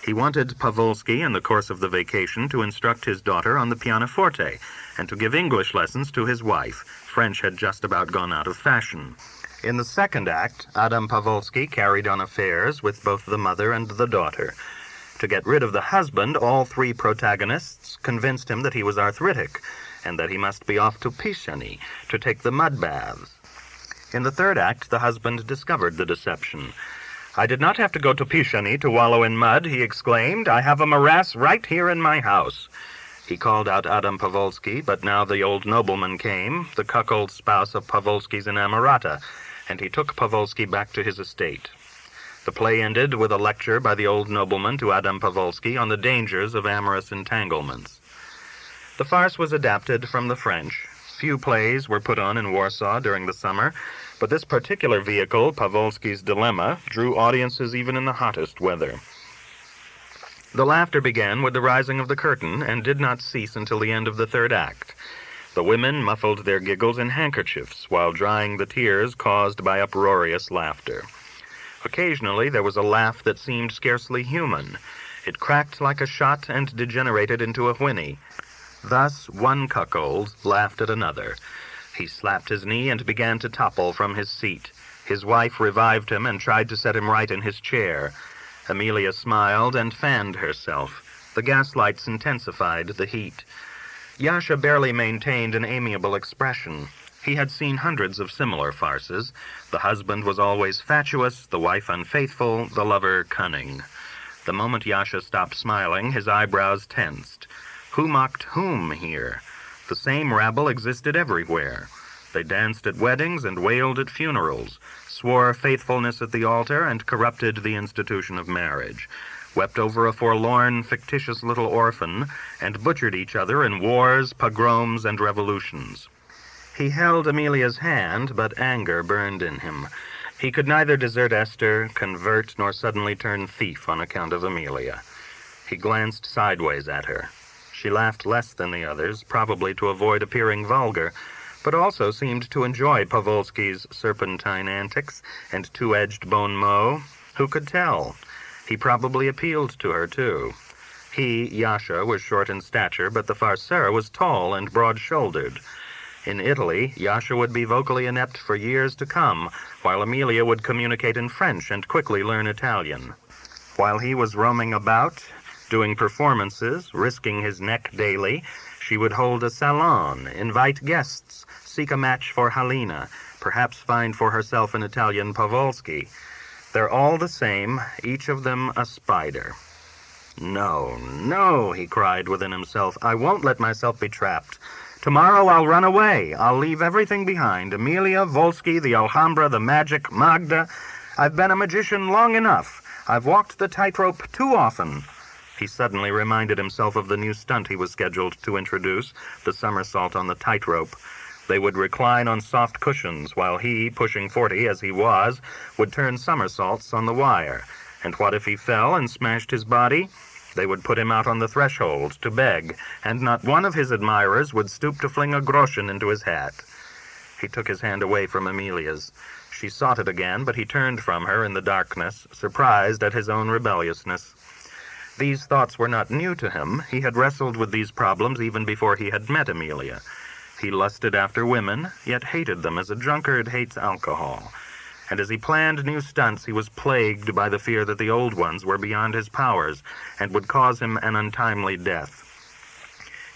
He wanted Pawlowski in the course of the vacation to instruct his daughter on the pianoforte and to give English lessons to his wife. French had just about gone out of fashion. In the second act, Adam Pawlowski carried on affairs with both the mother and the daughter. To get rid of the husband, all three protagonists convinced him that he was arthritic and that he must be off to Pishani to take the mud baths. In the third act, the husband discovered the deception. "I did not have to go to Pishani to wallow in mud," he exclaimed. "I have a morass right here in my house." He called out Adam Pawlowski, but now the old nobleman came, the cuckold spouse of Pawlowski's inamorata, and he took Pawlowski back to his estate. The play ended with a lecture by the old nobleman to Adam Pawlowski on the dangers of amorous entanglements. The farce was adapted from the French. Few plays were put on in Warsaw during the summer, but this particular vehicle, Pawlowski's Dilemma, drew audiences even in the hottest weather. The laughter began with the rising of the curtain and did not cease until the end of the third act. The women muffled their giggles in handkerchiefs while drying the tears caused by uproarious laughter. Occasionally there was a laugh that seemed scarcely human. It cracked like a shot and degenerated into a whinny. Thus one cuckold laughed at another. He slapped his knee and began to topple from his seat. His wife revived him and tried to set him right in his chair. Amelia smiled and fanned herself. The gaslights intensified the heat. Yasha barely maintained an amiable expression. He had seen hundreds of similar farces. The husband was always fatuous, the wife unfaithful, the lover cunning. The moment Yasha stopped smiling, his eyebrows tensed. Who mocked whom here? The same rabble existed everywhere. They danced at weddings and wailed at funerals, swore faithfulness at the altar and corrupted the institution of marriage, wept over a forlorn, fictitious little orphan, and butchered each other in wars, pogroms, and revolutions. He held Amelia's hand, but anger burned in him. He could neither desert Esther, convert, nor suddenly turn thief on account of Amelia. He glanced sideways at her. She laughed less than the others, probably to avoid appearing vulgar, but also seemed to enjoy Pawlowski's serpentine antics and two-edged bon mot. Who could tell? He probably appealed to her, too. He, Yasha, was short in stature, but the farceur was tall and broad-shouldered. In Italy, Yasha would be vocally inept for years to come, while Amelia would communicate in French and quickly learn Italian. While he was roaming about, doing performances, risking his neck daily, she would hold a salon, invite guests, seek a match for Halina, perhaps find for herself an Italian Pawlowski. They're all the same, each of them a spider. "No, no," he cried within himself. "I won't let myself be trapped. Tomorrow I'll run away. I'll leave everything behind. Amelia, Volsky, the Alhambra, the magic, Magda. I've been a magician long enough. I've walked the tightrope too often." He suddenly reminded himself of the new stunt he was scheduled to introduce, the somersault on the tightrope. They would recline on soft cushions, while he, pushing 40 as he was, would turn somersaults on the wire. And what if he fell and smashed his body? They would put him out on the threshold to beg, and not one of his admirers would stoop to fling a groschen into his hat. He took his hand away from Amelia's. She sought it again, but he turned from her in the darkness, surprised at his own rebelliousness. These thoughts were not new to him. He had wrestled with these problems even before he had met Amelia. He lusted after women, yet hated them as a drunkard hates alcohol. And as he planned new stunts, he was plagued by the fear that the old ones were beyond his powers and would cause him an untimely death.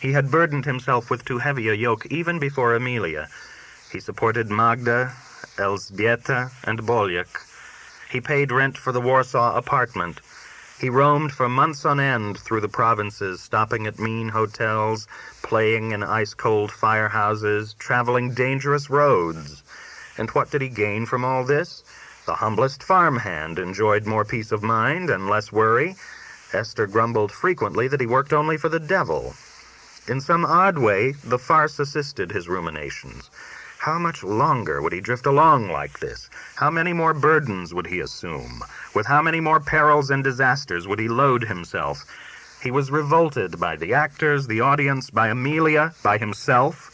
He had burdened himself with too heavy a yoke even before Amelia. He supported Magda, Elżbieta, and Boljak. He paid rent for the Warsaw apartment. He roamed for months on end through the provinces, stopping at mean hotels, playing in ice-cold firehouses, traveling dangerous roads. And what did he gain from all this? The humblest farmhand enjoyed more peace of mind and less worry. Esther grumbled frequently that he worked only for the devil. In some odd way, the farce assisted his ruminations. How much longer would he drift along like this? How many more burdens would he assume? With how many more perils and disasters would he load himself? He was revolted by the actors, the audience, by Amelia, by himself.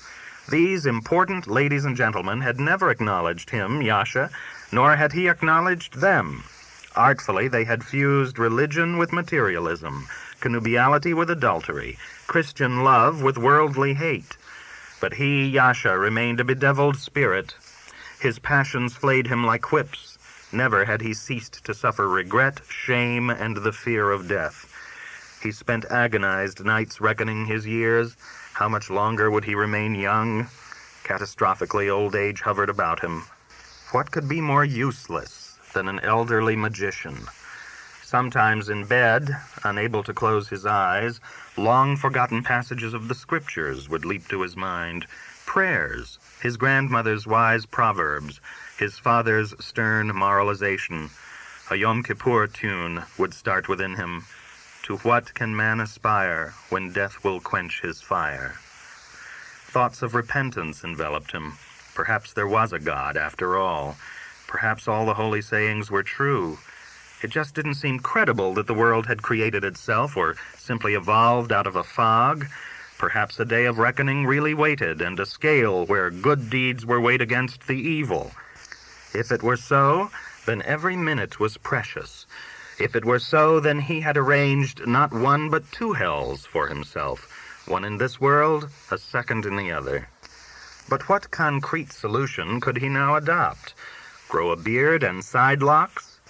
These important ladies and gentlemen had never acknowledged him, Yasha, nor had he acknowledged them. Artfully, they had fused religion with materialism, connubiality with adultery, Christian love with worldly hate. But he, Yasha, remained a bedeviled spirit. His passions flayed him like whips. Never had he ceased to suffer regret, shame, and the fear of death. He spent agonized nights reckoning his years. How much longer would he remain young? Catastrophically, old age hovered about him. What could be more useless than an elderly magician? Sometimes in bed, unable to close his eyes, long-forgotten passages of the Scriptures would leap to his mind. Prayers, his grandmother's wise proverbs, his father's stern moralization. A Yom Kippur tune would start within him. To what can man aspire when death will quench his fire? Thoughts of repentance enveloped him. Perhaps there was a God after all. Perhaps all the holy sayings were true. It just didn't seem credible that the world had created itself or simply evolved out of a fog. Perhaps a day of reckoning really waited, and a scale where good deeds were weighed against the evil. If it were so, then every minute was precious. If it were so, then he had arranged not one but two hells for himself, one in this world, a second in the other. But what concrete solution could he now adopt? Grow a beard and side locks?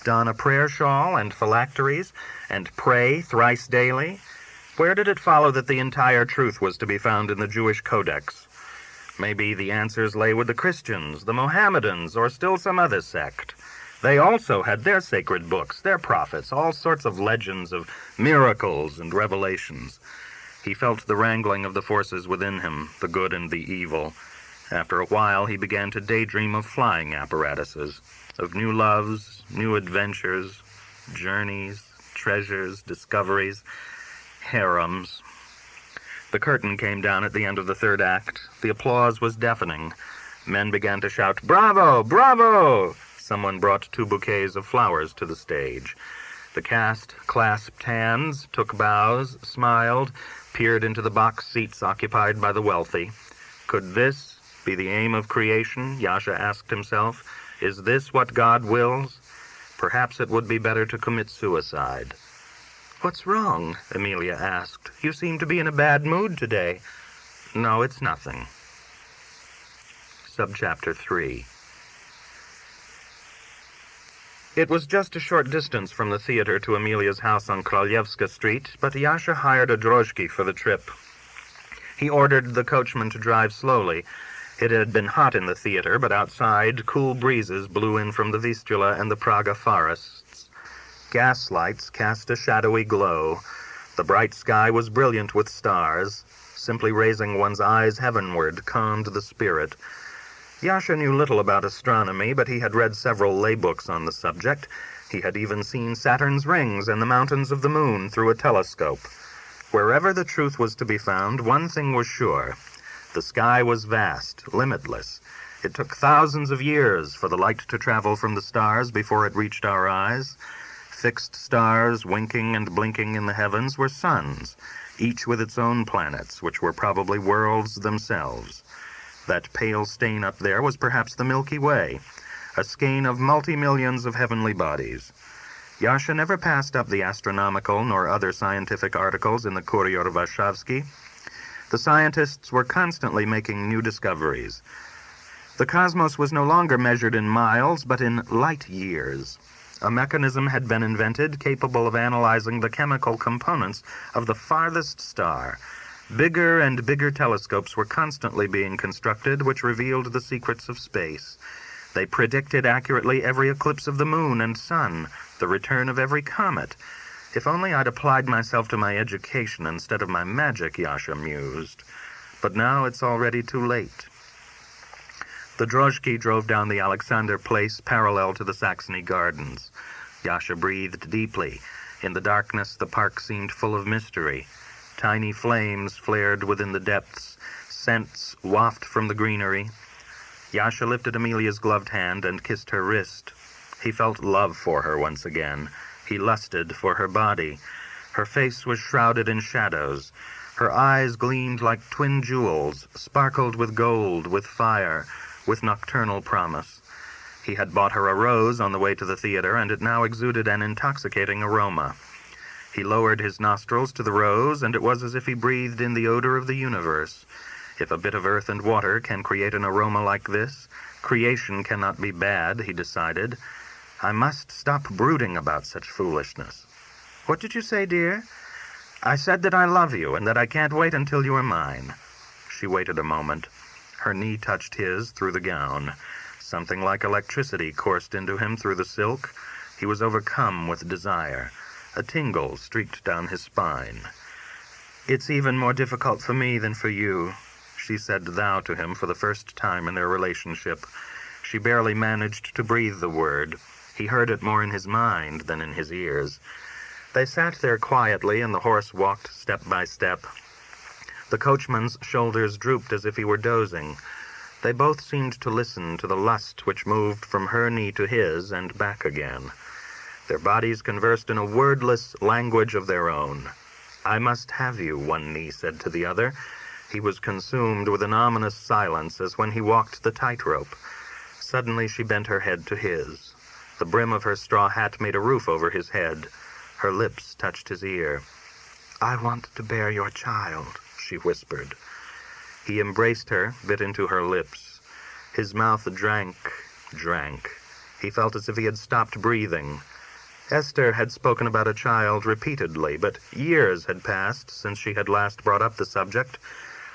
Don a prayer shawl and phylacteries, and pray thrice daily? Where did it follow that the entire truth was to be found in the Jewish Codex? Maybe the answers lay with the Christians, the Mohammedans, or still some other sect. They also had their sacred books, their prophets, all sorts of legends of miracles and revelations. He felt the wrangling of the forces within him, the good and the evil. After a while, he began to daydream of flying apparatuses, of new loves, new adventures, journeys, treasures, discoveries, harems. The curtain came down at the end of the third act. The applause was deafening. Men began to shout, "Bravo! Bravo!" Someone brought 2 bouquets of flowers to the stage. The cast clasped hands, took bows, smiled, peered into the box seats occupied by the wealthy. Could this be the aim of creation? Yasha asked himself. Is this what God wills? Perhaps it would be better to commit suicide. "What's wrong?" Amelia asked. "You seem to be in a bad mood today." "No, it's nothing." Subchapter 3. It was just a short distance from the theater to Amelia's house on Kraljevska Street, but Yasha hired a drozhki for the trip. He ordered the coachman to drive slowly. It had been hot in the theater, but outside, cool breezes blew in from the Vistula and the Praga forests. Gas lights cast a shadowy glow. The bright sky was brilliant with stars. Simply raising one's eyes heavenward calmed the spirit. Yasha knew little about astronomy, but he had read several lay books on the subject. He had even seen Saturn's rings and the mountains of the moon through a telescope. Wherever the truth was to be found, one thing was sure. The sky was vast, limitless. It took thousands of years for the light to travel from the stars before it reached our eyes. Fixed stars, winking and blinking in the heavens, were suns, each with its own planets, which were probably worlds themselves. That pale stain up there was perhaps the Milky Way, a skein of multi-millions of heavenly bodies. Yasha never passed up the astronomical nor other scientific articles in the Courier Warszawski. The scientists were constantly making new discoveries. The cosmos was no longer measured in miles, but in light years. A mechanism had been invented capable of analyzing the chemical components of the farthest star. Bigger and bigger telescopes were constantly being constructed, which revealed the secrets of space. They predicted accurately every eclipse of the moon and sun, the return of every comet. If only I'd applied myself to my education instead of my magic, Yasha mused. But now it's already too late. The drozhki drove down the Alexander Place parallel to the Saxony Gardens. Yasha breathed deeply. In the darkness, the park seemed full of mystery. Tiny flames flared within the depths, scents waft from the greenery. Yasha lifted Amelia's gloved hand and kissed her wrist. He felt love for her once again. He lusted for her body. Her face was shrouded in shadows. Her eyes gleamed like twin jewels, sparkled with gold, with fire, with nocturnal promise. He had bought her a rose on the way to the theater, and it now exuded an intoxicating aroma. He lowered his nostrils to the rose, and it was as if he breathed in the odor of the universe. If a bit of earth and water can create an aroma like this, creation cannot be bad, he decided. I must stop brooding about such foolishness. What did you say, dear? I said that I love you, and that I can't wait until you are mine. She waited a moment. Her knee touched his through the gown. Something like electricity coursed into him through the silk. He was overcome with desire. A tingle streaked down his spine. It's even more difficult for me than for you, she said thou to him for the first time in their relationship. She barely managed to breathe the word. He heard it more in his mind than in his ears. They sat there quietly, and the horse walked step by step. The coachman's shoulders drooped as if he were dozing. They both seemed to listen to the lust which moved from her knee to his and back again. Their bodies conversed in a wordless language of their own. I must have you, one knee said to the other. He was consumed with an ominous silence as when he walked the tightrope. Suddenly she bent her head to his. The brim of her straw hat made a roof over his head. Her lips touched his ear. I want to bear your child, she whispered. He embraced her, bit into her lips. His mouth drank. He felt as if he had stopped breathing. Esther had spoken about a child repeatedly, but years had passed since she had last brought up the subject.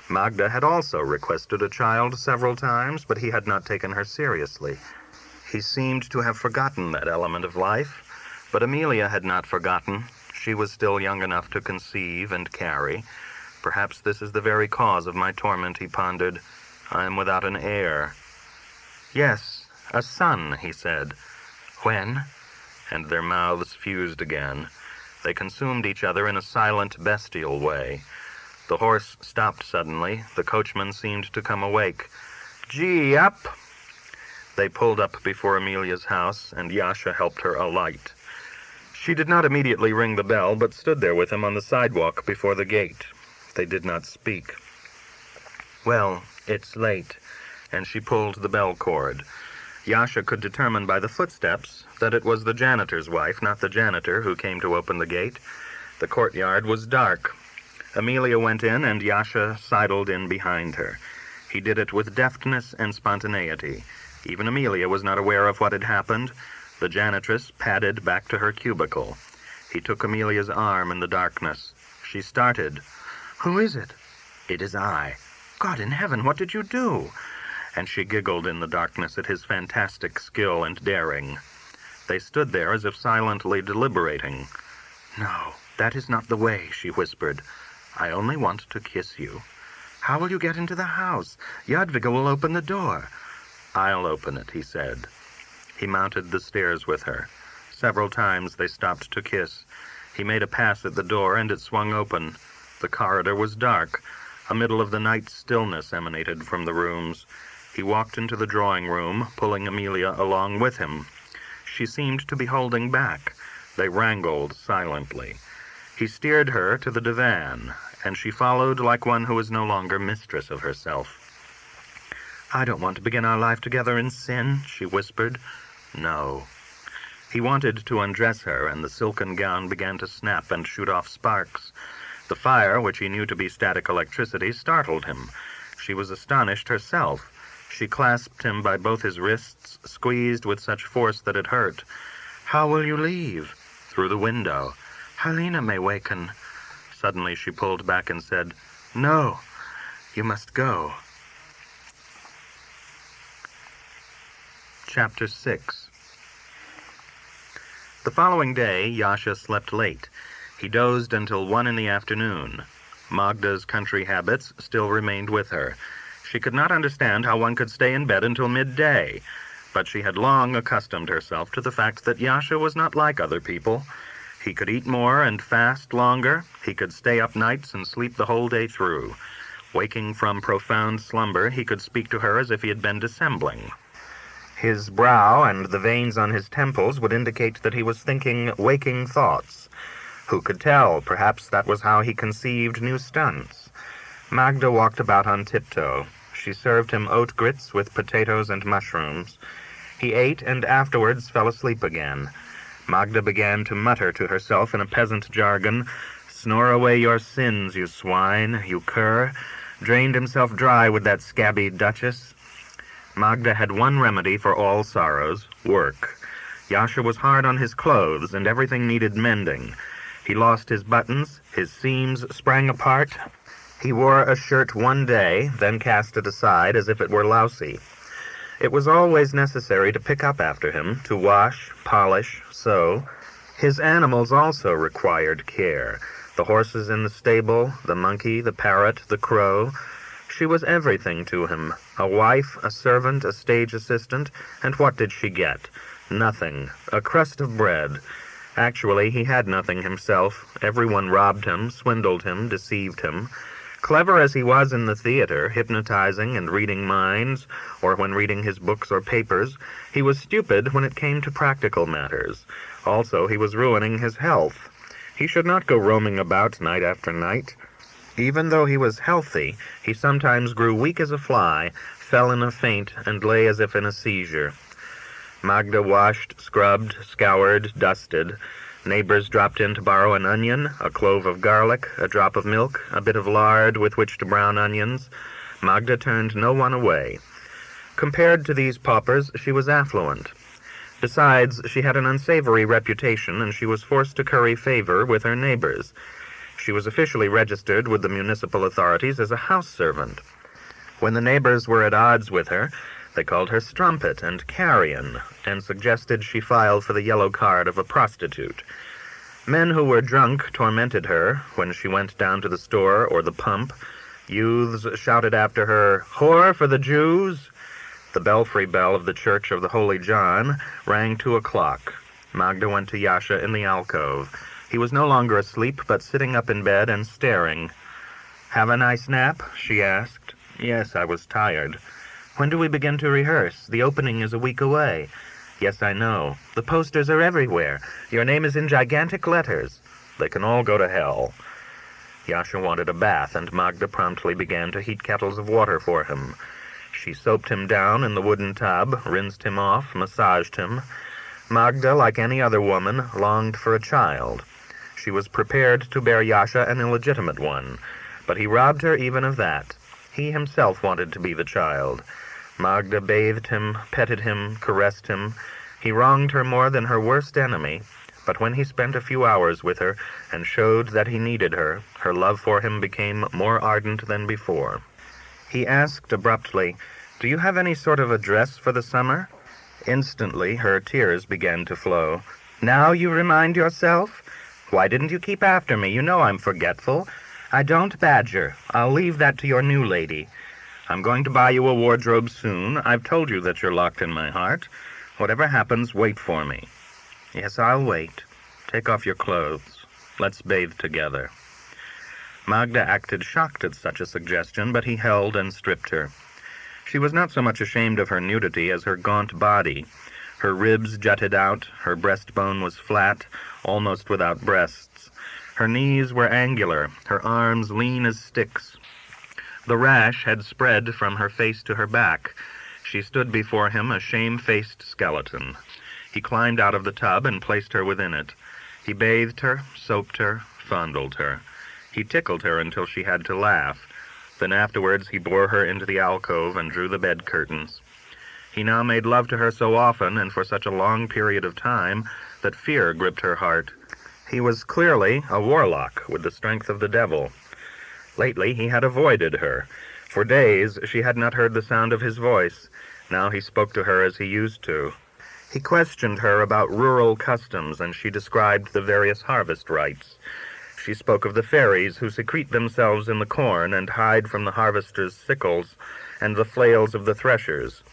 Magda had also requested a child several times, but he had not taken her seriously. He seemed to have forgotten that element of life, but Amelia had not forgotten. She was still young enough to conceive and carry. Perhaps this is the very cause of my torment, he pondered. I am without an heir. Yes, a son, he said. When? And their mouths fused again. They consumed each other in a silent, bestial way. The horse stopped suddenly. The coachman seemed to come awake. Gee, up! They pulled up before Amelia's house, and Yasha helped her alight. She did not immediately ring the bell, but stood there with him on the sidewalk before the gate. They did not speak. Well, it's late, and she pulled the bell cord. Yasha could determine by the footsteps that it was the janitor's wife, not the janitor, who came to open the gate. The courtyard was dark. Amelia went in, and Yasha sidled in behind her. He did it with deftness and spontaneity. Even Amelia was not aware of what had happened. The janitress padded back to her cubicle. He took Amelia's arm in the darkness. She started. Who is it? It is I. God in heaven, what did you do? And she giggled in the darkness at his fantastic skill and daring. They stood there as if silently deliberating. No, that is not the way, she whispered. I only want to kiss you. How will you get into the house? Jadwiga will open the door. I'll open it, he said. He mounted the stairs with her. Several times they stopped to kiss. He made a pass at the door, and it swung open. The corridor was dark. A middle-of-the-night stillness emanated from the rooms. He walked into the drawing-room, pulling Amelia along with him. She seemed to be holding back. They wrangled silently. He steered her to the divan, and she followed like one who was no longer mistress of herself. I don't want to begin our life together in sin, she whispered. No. He wanted to undress her, and the silken gown began to snap and shoot off sparks. The fire, which he knew to be static electricity, startled him. She was astonished herself. She clasped him by both his wrists, squeezed with such force that it hurt. How will you leave? Through the window. Halina may waken. Suddenly she pulled back and said, No, you must go. Chapter 6. The following day, Yasha slept late. He dozed until 1 in the afternoon. Magda's country habits still remained with her. She could not understand how one could stay in bed until midday, but she had long accustomed herself to the fact that Yasha was not like other people. He could eat more and fast longer. He could stay up nights and sleep the whole day through. Waking from profound slumber, he could speak to her as if he had been dissembling. His brow and the veins on his temples would indicate that he was thinking waking thoughts. Who could tell? Perhaps that was how he conceived new stunts. Magda walked about on tiptoe. She served him oat grits with potatoes and mushrooms. He ate and afterwards fell asleep again. Magda began to mutter to herself in a peasant jargon, "Snore away your sins, you swine, you cur," drained himself dry with that scabby duchess. Magda had one remedy for all sorrows: work. Yasha was hard on his clothes, and everything needed mending. He lost his buttons, his seams sprang apart. He wore a shirt one day, then cast it aside as if it were lousy. It was always necessary to pick up after him, to wash, polish, sew. His animals also required care. The horses in the stable, the monkey, the parrot, the crow. She was everything to him, a wife, a servant, a stage assistant, and what did she get? Nothing. A crust of bread. Actually, he had nothing himself. Everyone robbed him, swindled him, deceived him. Clever as he was in the theater, hypnotizing and reading minds, or when reading his books or papers, he was stupid when it came to practical matters. Also, he was ruining his health. He should not go roaming about night after night. Even though he was healthy, he sometimes grew weak as a fly, fell in a faint, and lay as if in a seizure. Magda washed, scrubbed, scoured, dusted. Neighbors dropped in to borrow an onion, a clove of garlic, a drop of milk, a bit of lard with which to brown onions. Magda turned no one away. Compared to these paupers, she was affluent. Besides, she had an unsavory reputation, and she was forced to curry favor with her neighbors. She was officially registered with the municipal authorities as a house servant. When the neighbors were at odds with her, they called her strumpet and carrion, and suggested she file for the yellow card of a prostitute. Men who were drunk tormented her when she went down to the store or the pump. Youths shouted after her, "Whore for the Jews!" The belfry bell of the Church of the Holy John rang 2 o'clock. Magda went to Yasha in the alcove. He was no longer asleep, but sitting up in bed and staring. "Have a nice nap?" she asked. "Yes, I was tired." "When do we begin to rehearse? The opening is a week away." "Yes, I know. The posters are everywhere. Your name is in gigantic letters." "They can all go to hell." Yasha wanted a bath, and Magda promptly began to heat kettles of water for him. She soaped him down in the wooden tub, rinsed him off, massaged him. Magda, like any other woman, longed for a child. She was prepared to bear Yasha an illegitimate one, but he robbed her even of that. He himself wanted to be the child. Magda bathed him, petted him, caressed him. He wronged her more than her worst enemy, but when he spent a few hours with her and showed that he needed her, her love for him became more ardent than before. He asked abruptly, "Do you have any sort of a dress for the summer?" Instantly her tears began to flow. "Now you remind yourself? Why didn't you keep after me? You know I'm forgetful. I don't badger. I'll leave that to your new lady. I'm going to buy you a wardrobe soon. I've told you that you're locked in my heart. Whatever happens, wait for me." "Yes, I'll wait. Take off your clothes. Let's bathe together." Magda acted shocked at such a suggestion, but he held and stripped her. She was not so much ashamed of her nudity as her gaunt body. Her ribs jutted out, her breastbone was flat, almost without breasts. Her knees were angular, her arms lean as sticks. The rash had spread from her face to her back. She stood before him a shame-faced skeleton. He climbed out of the tub and placed her within it. He bathed her, soaped her, fondled her. He tickled her until she had to laugh. Then afterwards he bore her into the alcove and drew the bed curtains. He now made love to her so often and for such a long period of time that fear gripped her heart. He was clearly a warlock with the strength of the devil. Lately he had avoided her. For days she had not heard the sound of his voice. Now he spoke to her as he used to. He questioned her about rural customs, and she described the various harvest rites. She spoke of the fairies who secrete themselves in the corn and hide from the harvesters' sickles and the flails of the threshers.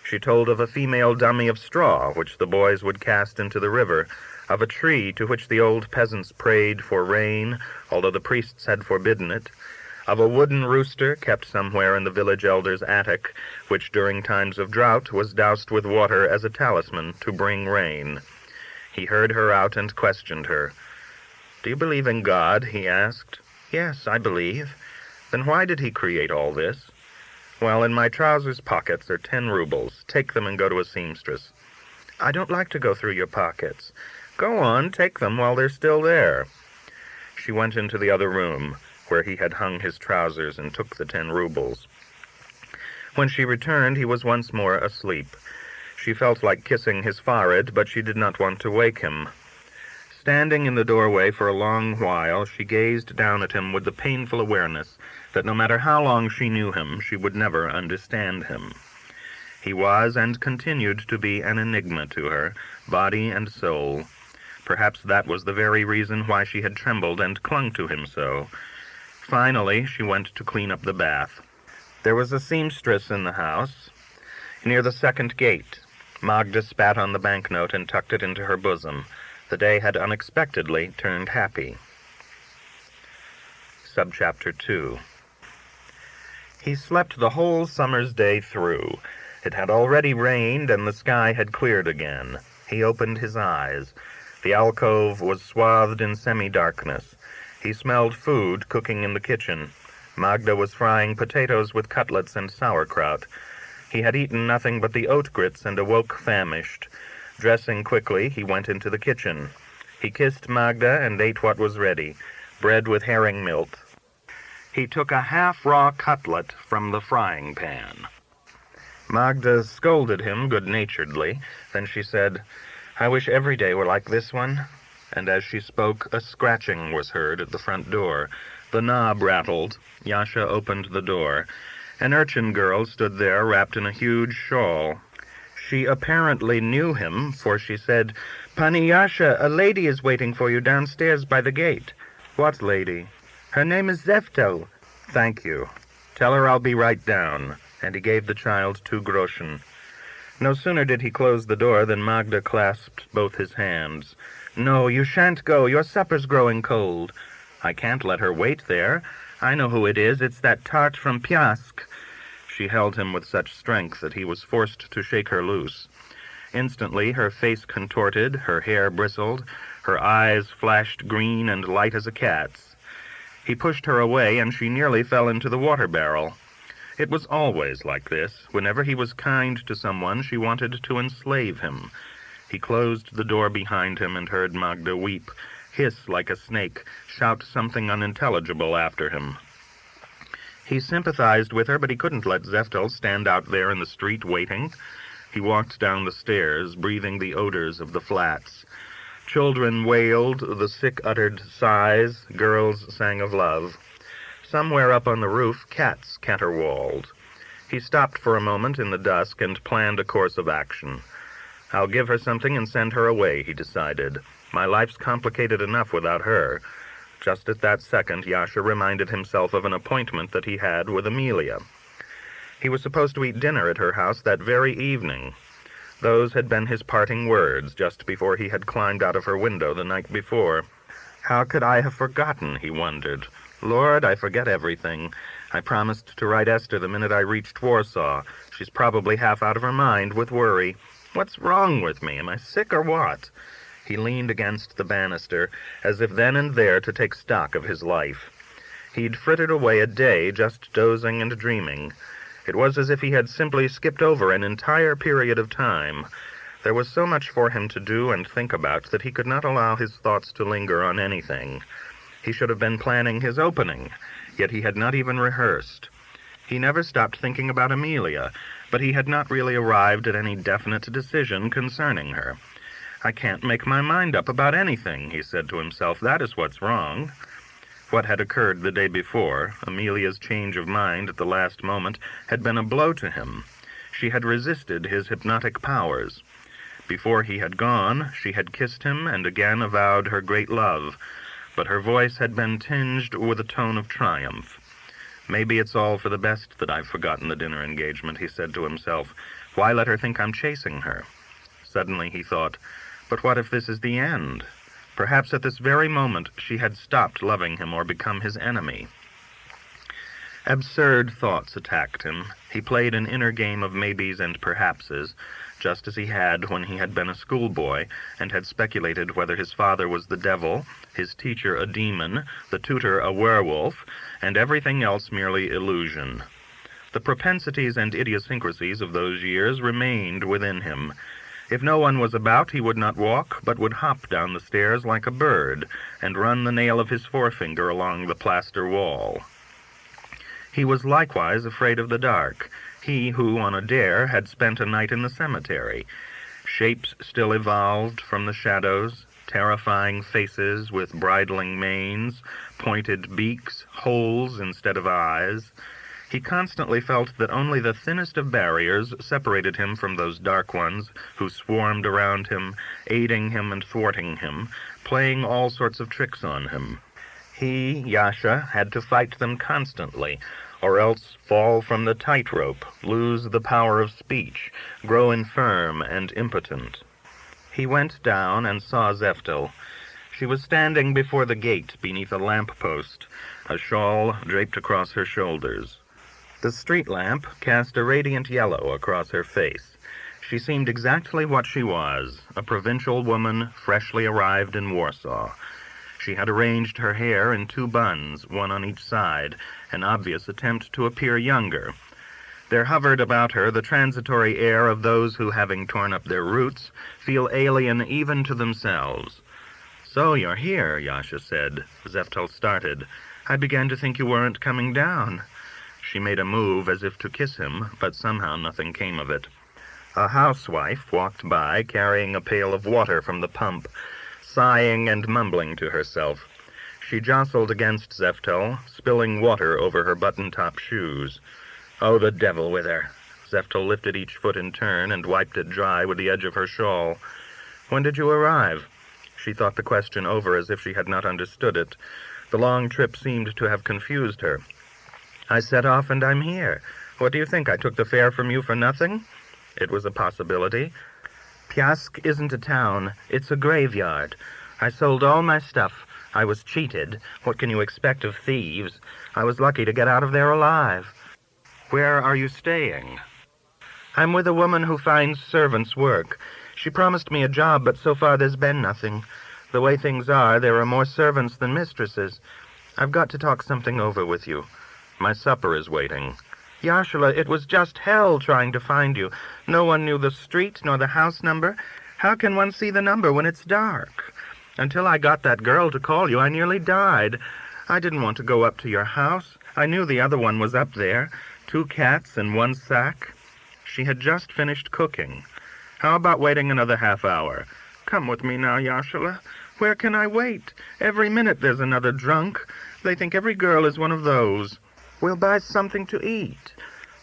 She told of a female dummy of straw which the boys would cast into the river, of a tree to which the old peasants prayed for rain, although the priests had forbidden it, of a wooden rooster kept somewhere in the village elder's attic, which during times of drought was doused with water as a talisman to bring rain. He heard her out and questioned her. "Do you believe in God?" he asked. "Yes, I believe." "Then why did he create all this?" Well, in my trousers pockets are 10 rubles. Take them and go to a seamstress. I don't like to go through your pockets. Go on, take them while they're still there. She went into the other room, where he had hung his trousers, and took the 10 rubles. When she returned, he was once more asleep. She felt like kissing his forehead, but she did not want to wake him. Standing in the doorway for a long while, she gazed down at him with the painful awareness that no matter how long she knew him, she would never understand him. He was and continued to be an enigma to her, body and soul. Perhaps that was the very reason why she had trembled and clung to him so. Finally, she went to clean up the bath. There was a seamstress in the house, near the second gate. Magda spat on the banknote and tucked it into her bosom. The day had unexpectedly turned happy. Subchapter 2. He slept the whole summer's day through. It had already rained, and the sky had cleared again. He opened his eyes. The alcove was swathed in semi-darkness. He smelled food cooking in the kitchen. Magda was frying potatoes with cutlets and sauerkraut. He had eaten nothing but the oat grits and awoke famished. Dressing quickly, he went into the kitchen. He kissed Magda and ate what was ready, bread with herring milk. He took a half-raw cutlet from the frying pan. Magda scolded him good-naturedly. Then she said, "I wish every day were like this one." And as she spoke, a scratching was heard at the front door. The knob rattled. Yasha opened the door. An urchin girl stood there wrapped in a huge shawl. She apparently knew him, for she said, "Pani Yasha, a lady is waiting for you downstairs by the gate." "What lady?" "Her name is Yentl." "Thank you. Tell her I'll be right down." And he gave the child 2 groschen. No sooner did he close the door than Magda clasped both his hands. "No, you shan't go. Your supper's growing cold." "I can't let her wait there. I know who it is. It's that tart from Piask." She held him with such strength that he was forced to shake her loose. Instantly her face contorted, her hair bristled, her eyes flashed green and light as a cat's. He pushed her away, and she nearly fell into the water barrel. It was always like this. Whenever he was kind to someone, she wanted to enslave him. He closed the door behind him and heard Magda weep, hiss like a snake, shout something unintelligible after him. He sympathized with her, but he couldn't let Yentl stand out there in the street waiting. He walked down the stairs, breathing the odors of the flats. Children wailed, the sick uttered sighs, girls sang of love. Somewhere up on the roof, cats caterwauled. He stopped for a moment in the dusk and planned a course of action. "I'll give her something and send her away," he decided. "My life's complicated enough without her." Just at that second, Yasha reminded himself of an appointment that he had with Amelia. He was supposed to eat dinner at her house that very evening. Those had been his parting words just before he had climbed out of her window the night before. How could I have forgotten, he wondered. Lord, I forget everything. I promised to write Esther the minute I reached Warsaw. She's probably half out of her mind with worry. What's wrong with me? Am I sick or what? He leaned against the banister, as if then and there to take stock of his life. He'd frittered away a day just dozing and dreaming. It was as if he had simply skipped over an entire period of time. There was so much for him to do and think about that he could not allow his thoughts to linger on anything. He should have been planning his opening, yet he had not even rehearsed. He never stopped thinking about Amelia, but he had not really arrived at any definite decision concerning her. I can't make my mind up about anything, he said to himself. That is what's wrong. What had occurred the day before, Amelia's change of mind at the last moment, had been a blow to him. She had resisted his hypnotic powers. Before he had gone, she had kissed him and again avowed her great love, but her voice had been tinged with a tone of triumph. Maybe it's all for the best that I've forgotten the dinner engagement, he said to himself. Why let her think I'm chasing her? Suddenly he thought, but what if this is the end? Perhaps at this very moment she had stopped loving him or become his enemy. Absurd thoughts attacked him. He played an inner game of maybes and perhapses, just as he had when he had been a schoolboy and had speculated whether his father was the devil, his teacher a demon, the tutor a werewolf, and everything else merely illusion. The propensities and idiosyncrasies of those years remained within him. If no one was about, he would not walk, but would hop down the stairs like a bird, and run the nail of his forefinger along the plaster wall. He was likewise afraid of the dark, he who, on a dare, had spent a night in the cemetery. Shapes still evolved from the shadows, terrifying faces with bridling manes, pointed beaks, holes instead of eyes. He constantly felt that only the thinnest of barriers separated him from those dark ones who swarmed around him, aiding him and thwarting him, playing all sorts of tricks on him. He, Yasha, had to fight them constantly, or else fall from the tightrope, lose the power of speech, grow infirm and impotent. He went down and saw Yentl. She was standing before the gate beneath a lamp-post, a shawl draped across her shoulders. The street lamp cast a radiant yellow across her face. She seemed exactly what she was, a provincial woman freshly arrived in Warsaw. She had arranged her hair in 2 buns, one on each side, an obvious attempt to appear younger. There hovered about her the transitory air of those who, having torn up their roots, feel alien even to themselves. "So you're here," Yasha said. Yentl started. "I began to think you weren't coming down." She made a move as if to kiss him, but somehow nothing came of it. A housewife walked by, carrying a pail of water from the pump, sighing and mumbling to herself. She jostled against Yentl, spilling water over her button-top shoes. "Oh, the devil with her." Yentl lifted each foot in turn and wiped it dry with the edge of her shawl. "When did you arrive?" She thought the question over as if she had not understood it. The long trip seemed to have confused her. "I set off and I'm here. What do you think, I took the fare from you for nothing?" It was a possibility. "Piask isn't a town. It's a graveyard. I sold all my stuff. I was cheated. What can you expect of thieves? I was lucky to get out of there alive." "Where are you staying?" "I'm with a woman who finds servants work. She promised me a job, but so far there's been nothing. The way things are, there are more servants than mistresses. I've got to talk something over with you." "My supper is waiting." "Yashula, it was just hell trying to find you. No one knew the street nor the house number. How can one see the number when it's dark? Until I got that girl to call you, I nearly died. I didn't want to go up to your house. I knew the other one was up there. 2 cats and 1 sack." She had just finished cooking. "How about waiting another half hour?" "Come with me now, Yashula. Where can I wait? Every minute there's another drunk. They think every girl is one of those. We'll buy something to eat."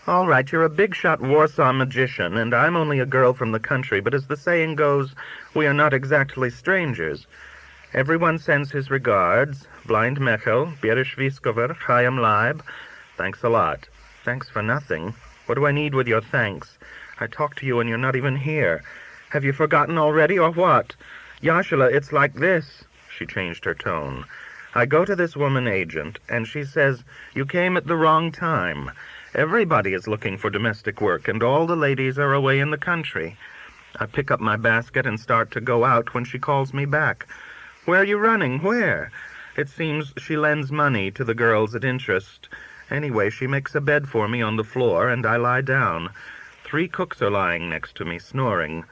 "All right, you're a big-shot Warsaw magician, and I'm only a girl from the country, but as the saying goes, we are not exactly strangers. Everyone sends his regards. Blind Mechel, Bierishviskover, Chaim Leib." "Thanks a lot." "Thanks for nothing. What do I need with your thanks? I talk to you and you're not even here. Have you forgotten already, or what? Yashula, it's like this." She changed her tone. "I go to this woman agent, and she says, 'You came at the wrong time. Everybody is looking for domestic work, and all the ladies are away in the country.' I pick up my basket and start to go out when she calls me back. 'Where are you running? Where?' It seems she lends money to the girls at interest. Anyway, she makes a bed for me on the floor, and I lie down. 3 cooks are lying next to me, snoring.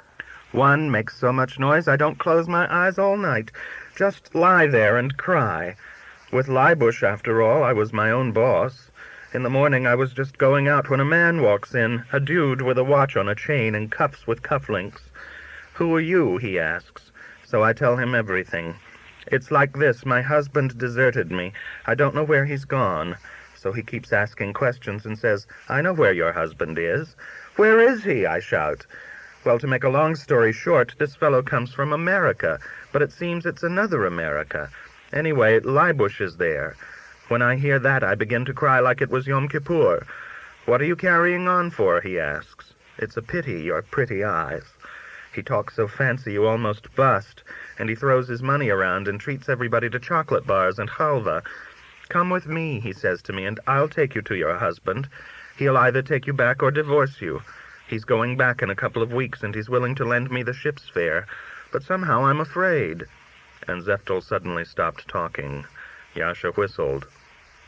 One makes so much noise I don't close my eyes all night. Just lie there and cry. With Leibush, after all, I was my own boss. In the morning I was just going out when a man walks in, a dude with a watch on a chain and cuffs with cufflinks. 'Who are you?' he asks. So I tell him everything. 'It's like this, my husband deserted me. I don't know where he's gone.' So he keeps asking questions and says, 'I know where your husband is.' 'Where is he?' I shout. Well, to make a long story short, this fellow comes from America, but it seems it's another America. Anyway, Leibush is there. When I hear that, I begin to cry like it was Yom Kippur. 'What are you carrying on for?' he asks. 'It's a pity, your pretty eyes.' He talks so fancy you almost bust, and he throws his money around and treats everybody to chocolate bars and halva. 'Come with me,' he says to me, 'and I'll take you to your husband. He'll either take you back or divorce you. He's going back in a couple of weeks, and he's willing to lend me the ship's fare. But somehow I'm afraid.' And Yentl suddenly stopped talking. Yasha whistled.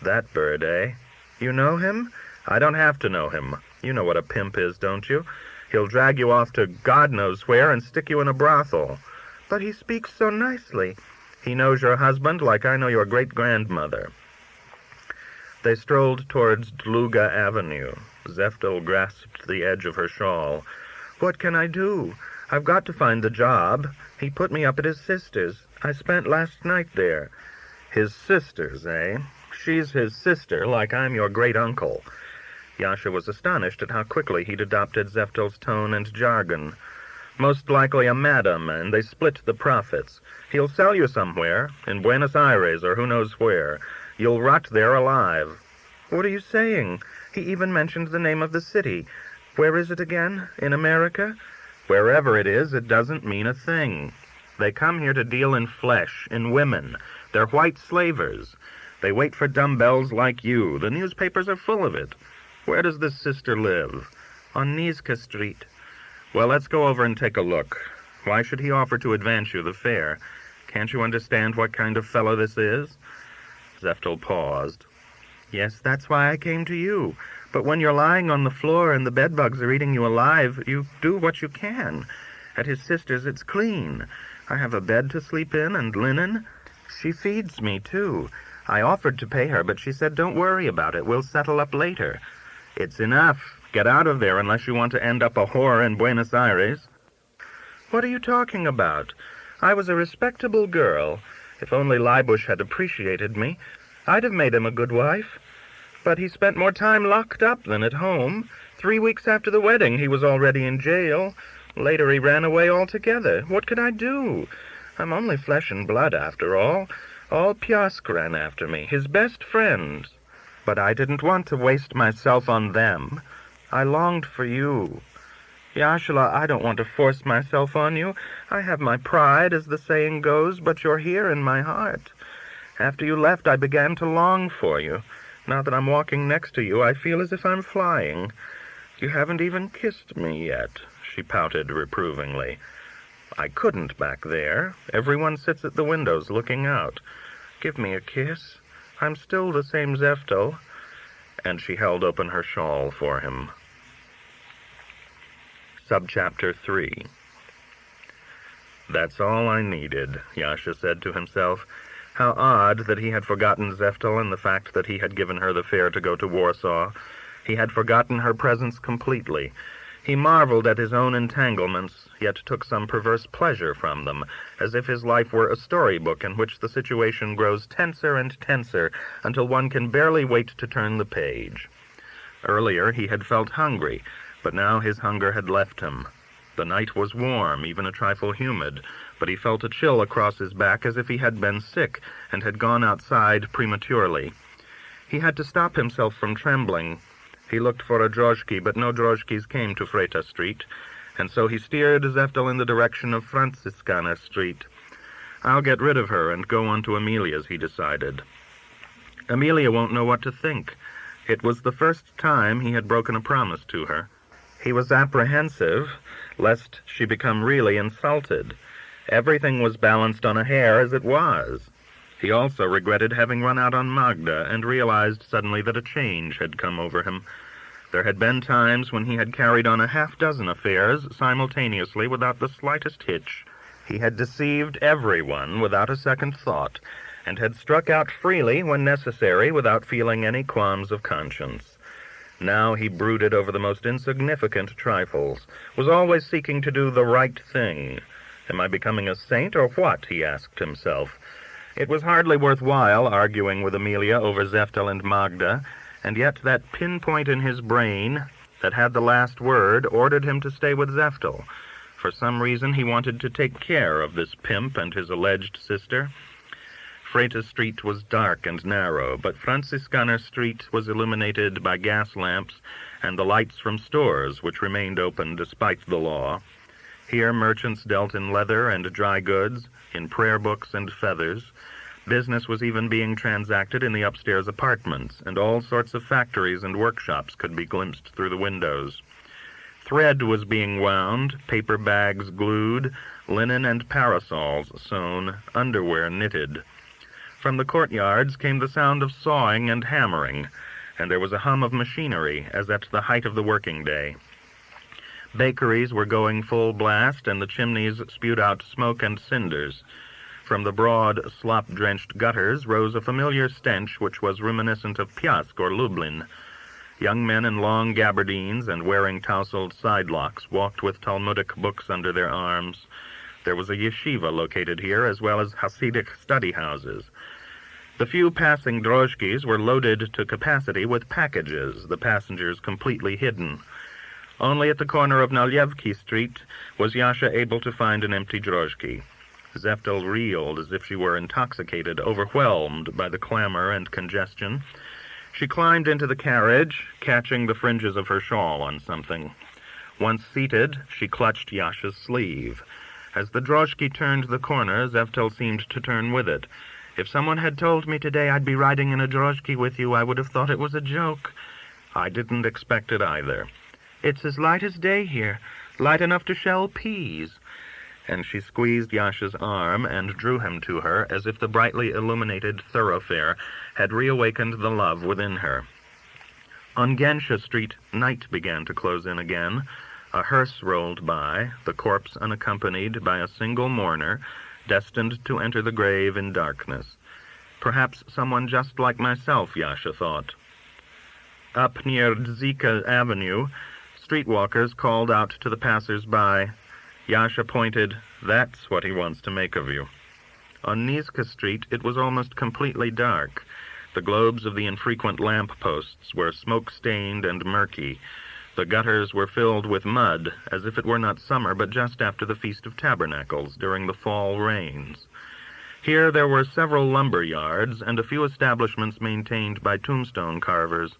'That bird, eh? You know him? I don't have to know him. You know what a pimp is, don't you? He'll drag you off to God knows where and stick you in a brothel. But he speaks so nicely. He knows your husband like I know your great-grandmother. They strolled towards Dluga Avenue. Yentl grasped the edge of her shawl. What can I do? I've got to find the job. He put me up at his sister's. I spent last night there. His sister's, eh? She's his sister, like I'm your great-uncle. Yasha was astonished at how quickly he'd adopted Yeftel's tone and jargon. Most likely a madam, and they split the profits. He'll sell you somewhere, in Buenos Aires or who knows where. You'll rot there alive. What are you saying? He even mentioned the name of the city. Where is it again? In America? Wherever it is, it doesn't mean a thing. They come here to deal in flesh, in women. They're white slavers. They wait for dumbbells like you. The newspapers are full of it. Where does this sister live? On Nizka Street. Well, let's go over and take a look. Why should he offer to advance you the fare? Can't you understand what kind of fellow this is? Yentl paused. Yes, that's why I came to you. But when you're lying on the floor and the bedbugs are eating you alive, you do what you can. At his sister's, it's clean. I have a bed to sleep in and linen. She feeds me, too. I offered to pay her, but she said, don't worry about it. We'll settle up later. It's enough. Get out of there unless you want to end up a whore in Buenos Aires. What are you talking about? I was a respectable girl. If only Leibush had appreciated me, I'd have made him a good wife. But he spent more time locked up than at home. 3 weeks after the wedding, he was already in jail. Later, he ran away altogether. What could I do? I'm only flesh and blood, after all. All Piask ran after me, his best friends. But I didn't want to waste myself on them. I longed for you. Yashla, I don't want to force myself on you. I have my pride, as the saying goes, but you're here in my heart. After you left, I began to long for you. Now that I'm walking next to you, I feel as if I'm flying. You haven't even kissed me yet, she pouted reprovingly. I couldn't back there. Everyone sits at the windows looking out. Give me a kiss. I'm still the same Yentl. And she held open her shawl for him. Subchapter 3. That's all I needed, Yasha said to himself. How odd that he had forgotten Yentl and the fact that he had given her the fare to go to Warsaw. He had forgotten her presence completely. He marveled at his own entanglements, yet took some perverse pleasure from them, as if his life were a storybook in which the situation grows tenser and tenser until one can barely wait to turn the page. Earlier he had felt hungry, but now his hunger had left him. The night was warm, even a trifle humid, but he felt a chill across his back as if he had been sick and had gone outside prematurely. He had to stop himself from trembling. He looked for a drozhki, but no drozhkis came to Freta Street, and so he steered Yentl in the direction of Franziskaner Street. I'll get rid of her and go on to Amelia's, he decided. Amelia won't know what to think. It was the first time he had broken a promise to her. He was apprehensive, lest she become really insulted. Everything was balanced on a hair as it was. He also regretted having run out on Magda and realized suddenly that a change had come over him. There had been times when he had carried on a half-dozen affairs simultaneously without the slightest hitch. He had deceived everyone without a second thought, and had struck out freely when necessary without feeling any qualms of conscience. Now he brooded over the most insignificant trifles, was always seeking to do the right thing. Am I becoming a saint or what? He asked himself. It was hardly worthwhile arguing with Amelia over Yentl and Magda, and yet that pinpoint in his brain that had the last word ordered him to stay with Yentl. For some reason he wanted to take care of this pimp and his alleged sister. Freta Street was dark and narrow, but Franziskaner Street was illuminated by gas lamps and the lights from stores which remained open despite the law. Here merchants dealt in leather and dry goods, in prayer books and feathers. Business was even being transacted in the upstairs apartments, and all sorts of factories and workshops could be glimpsed through the windows. Thread was being wound, paper bags glued, linen and parasols sewn, underwear knitted. From the courtyards came the sound of sawing and hammering, and there was a hum of machinery as at the height of the working day. Bakeries were going full blast, and the chimneys spewed out smoke and cinders. From the broad, slop-drenched gutters rose a familiar stench which was reminiscent of Piask or Lublin. Young men in long gabardines and wearing tousled sidelocks walked with Talmudic books under their arms. There was a yeshiva located here, as well as Hasidic study houses. The few passing drozhkis were loaded to capacity with packages, the passengers completely hidden. Only at the corner of Nalyevki Street was Yasha able to find an empty drozhki. Zeftel reeled as if she were intoxicated, overwhelmed by the clamor and congestion. She climbed into the carriage, catching the fringes of her shawl on something. Once seated, she clutched Yasha's sleeve. As the drozhki turned the corner, Zeftel seemed to turn with it. "If someone had told me today I'd be riding in a drozhki with you, I would have thought it was a joke." "I didn't expect it either." "It's as light as day here, light enough to shell peas." And she squeezed Yasha's arm and drew him to her as if the brightly illuminated thoroughfare had reawakened the love within her. On Gensha Street, night began to close in again. A hearse rolled by, the corpse unaccompanied by a single mourner, destined to enter the grave in darkness. Perhaps someone just like myself, Yasha thought. Up near Dzika Avenue, streetwalkers called out to the passers-by. Yasha pointed, "That's what he wants to make of you." On Nizka Street it was almost completely dark. The globes of the infrequent lamp-posts were smoke-stained and murky. The gutters were filled with mud, as if it were not summer but just after the Feast of Tabernacles, during the fall rains. Here there were several lumber yards and a few establishments maintained by tombstone carvers.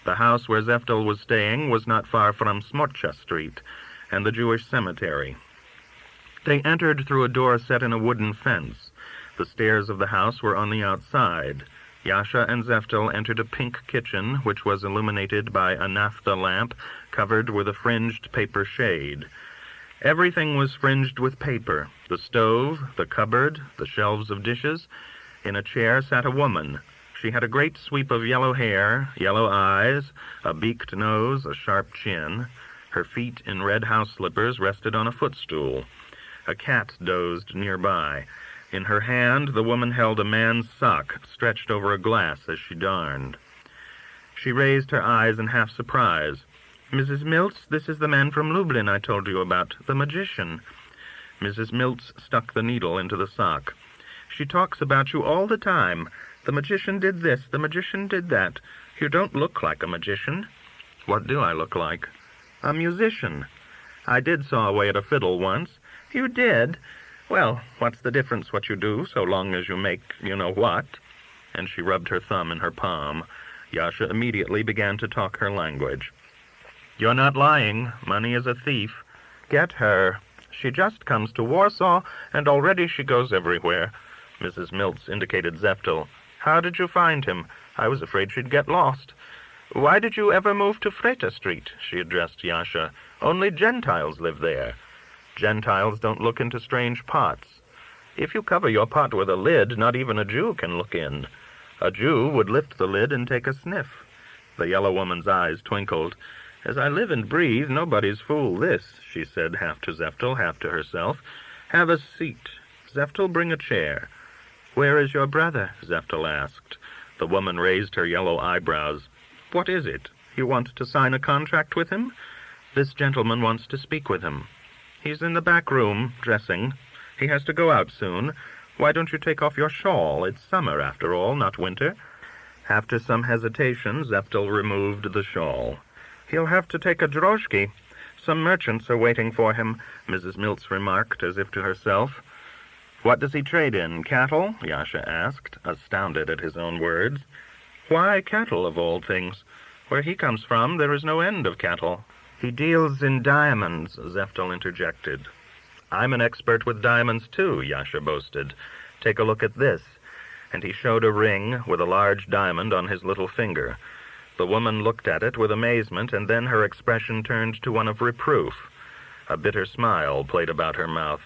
The house where Zeftel was staying was not far from Smotcha Street and the Jewish cemetery. They entered through a door set in a wooden fence. The stairs of the house were on the outside. Yasha and Zeftel entered a pink kitchen, which was illuminated by a naphtha lamp covered with a fringed paper shade. Everything was fringed with paper: the stove, the cupboard, the shelves of dishes. In a chair sat a woman. She had a great sweep of yellow hair, yellow eyes, a beaked nose, a sharp chin. Her feet in red house slippers rested on a footstool. A cat dozed nearby. In her hand, the woman held a man's sock stretched over a glass as she darned. She raised her eyes in half surprise. "Mrs. Miltz, this is the man from Lublin I told you about, the magician." Mrs. Miltz stuck the needle into the sock. "She talks about you all the time. The magician did this, the magician did that. You don't look like a magician." "What do I look like?" "A musician." "I did saw away at a fiddle once." "You did? Well, what's the difference what you do, so long as you make you-know-what?" And she rubbed her thumb in her palm. Yasha immediately began to talk her language. "You're not lying. Money is a thief. Get her. She just comes to Warsaw, and already she goes everywhere." Mrs. Miltz indicated Zeftel. "How did you find him? I was afraid she'd get lost." "Why did you ever move to Freta Street?" she addressed Yasha. "Only Gentiles live there." "Gentiles don't look into strange pots." "If you cover your pot with a lid, not even a Jew can look in." "A Jew would lift the lid and take a sniff." The yellow woman's eyes twinkled. "As I live and breathe, nobody's fool this," she said, half to Zeftel, half to herself. "Have a seat. Zeftel, bring a chair." "Where is your brother?" Zeftel asked. The woman raised her yellow eyebrows. "What is it? You want to sign a contract with him?" "This gentleman wants to speak with him." "He's in the back room, dressing. He has to go out soon. Why don't you take off your shawl? It's summer, after all, not winter." After some hesitation, Zeftel removed the shawl. "He'll have to take a drozhki. Some merchants are waiting for him," Mrs. Miltz remarked, as if to herself. "What does he trade in, cattle?" Yasha asked, astounded at his own words. "Why cattle, of all things? Where he comes from, there is no end of cattle." "He deals in diamonds," Zeftel interjected. "I'm an expert with diamonds, too," Yasha boasted. "Take a look at this." And he showed a ring with a large diamond on his little finger. The woman looked at it with amazement, and then her expression turned to one of reproof. A bitter smile played about her mouth.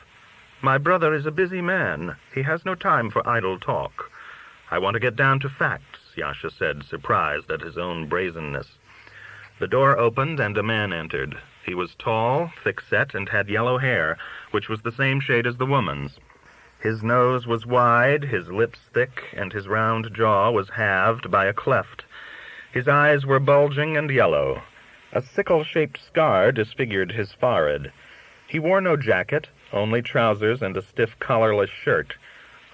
"My brother is a busy man. He has no time for idle talk. I want to get down to facts. Yasha said, surprised at his own brazenness. The door opened and a man entered. He was tall, thick-set, and had yellow hair, which was the same shade as the woman's. His nose was wide, his lips thick, and his round jaw was halved by a cleft. His eyes were bulging and yellow. A sickle-shaped scar disfigured his forehead. He wore no jacket, only trousers and a stiff collarless shirt.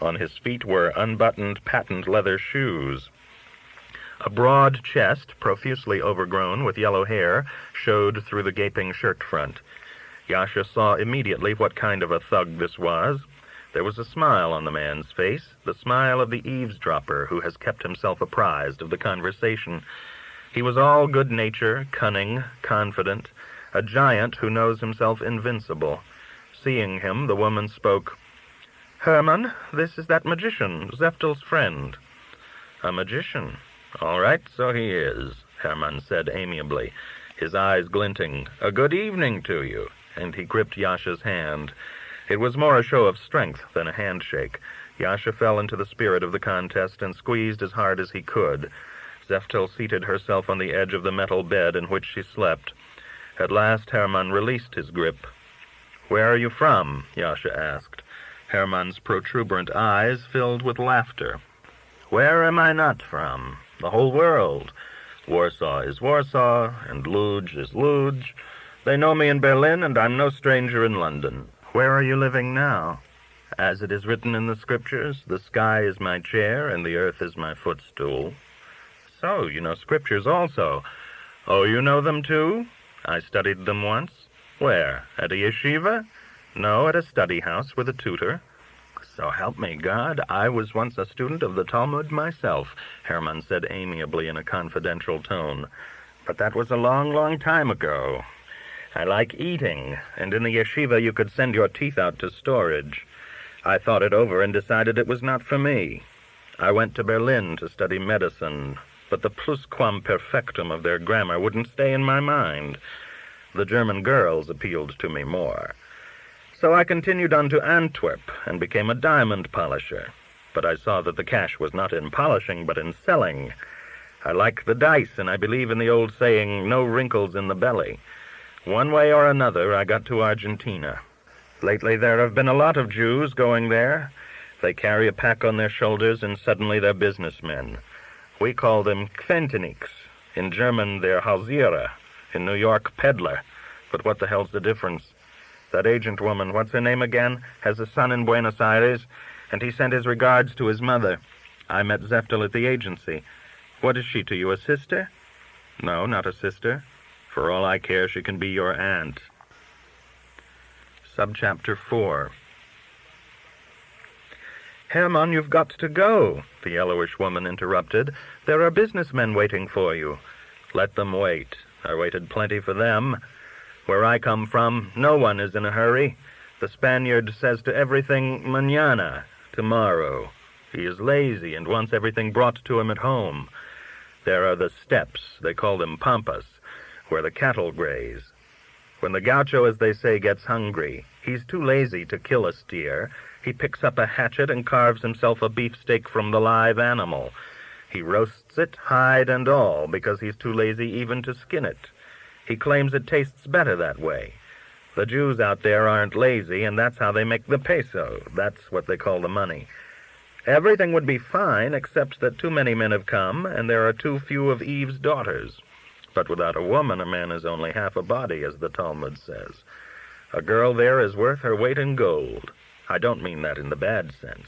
On his feet were unbuttoned patent leather shoes. A broad chest, profusely overgrown with yellow hair, showed through the gaping shirt front. Yasha saw immediately what kind of a thug this was. There was a smile on the man's face, the smile of the eavesdropper who has kept himself apprised of the conversation. He was all good nature, cunning, confident, a giant who knows himself invincible. Seeing him, the woman spoke. "Hermann, this is that magician, Yenttl's friend." "A magician? All right, so he is," Hermann said amiably, his eyes glinting. "A good evening to you," and he gripped Yasha's hand. It was more a show of strength than a handshake. Yasha fell into the spirit of the contest and squeezed as hard as he could. Yentl seated herself on the edge of the metal bed in which she slept. At last Hermann released his grip. "Where are you from?" Yasha asked. Hermann's protuberant eyes filled with laughter. "Where am I not from? The whole world. Warsaw is Warsaw, and Lodz is Lodz. They know me in Berlin, and I'm no stranger in London. Where are you living now? As it is written in the scriptures, the sky is my chair, and the earth is my footstool." "So, you know scriptures also." "Oh, you know them too? I studied them once." "Where? At a yeshiva?" "No, at a study house with a tutor." "So help me God, I was once a student of the Talmud myself," Hermann said amiably in a confidential tone. "But that was a long, long time ago. I like eating, and in the yeshiva you could send your teeth out to storage. I thought it over and decided it was not for me. I went to Berlin to study medicine, but the plusquamperfectum of their grammar wouldn't stay in my mind. The German girls appealed to me more. So I continued on to Antwerp and became a diamond polisher. But I saw that the cash was not in polishing, but in selling. I like the dice, and I believe in the old saying, no wrinkles in the belly. One way or another, I got to Argentina. Lately there have been a lot of Jews going there. They carry a pack on their shoulders, and suddenly they're businessmen. We call them Quentiniks. In German, they're Hausierer. In New York, peddler. But what the hell's the difference? That agent woman, what's her name again, has a son in Buenos Aires, and he sent his regards to his mother. I met Yentl at the agency. What is she to you, a sister? No, not a sister. For all I care, she can be your aunt. Subchapter 4. Hermann, you've got to go, the yellowish woman interrupted. There are businessmen waiting for you. Let them wait. I waited plenty for them. Where I come from, no one is in a hurry. The Spaniard says to everything, mañana, tomorrow. He is lazy and wants everything brought to him at home. There are the steppes, they call them pampas, where the cattle graze. When the gaucho, as they say, gets hungry, he's too lazy to kill a steer. He picks up a hatchet and carves himself a beefsteak from the live animal. He roasts it, hide and all, because he's too lazy even to skin it. He claims it tastes better that way. The Jews out there aren't lazy, and that's how they make the peso. That's what they call the money. Everything would be fine, except that too many men have come, and there are too few of Eve's daughters. But without a woman, a man is only half a body, as the Talmud says. A girl there is worth her weight in gold. I don't mean that in the bad sense.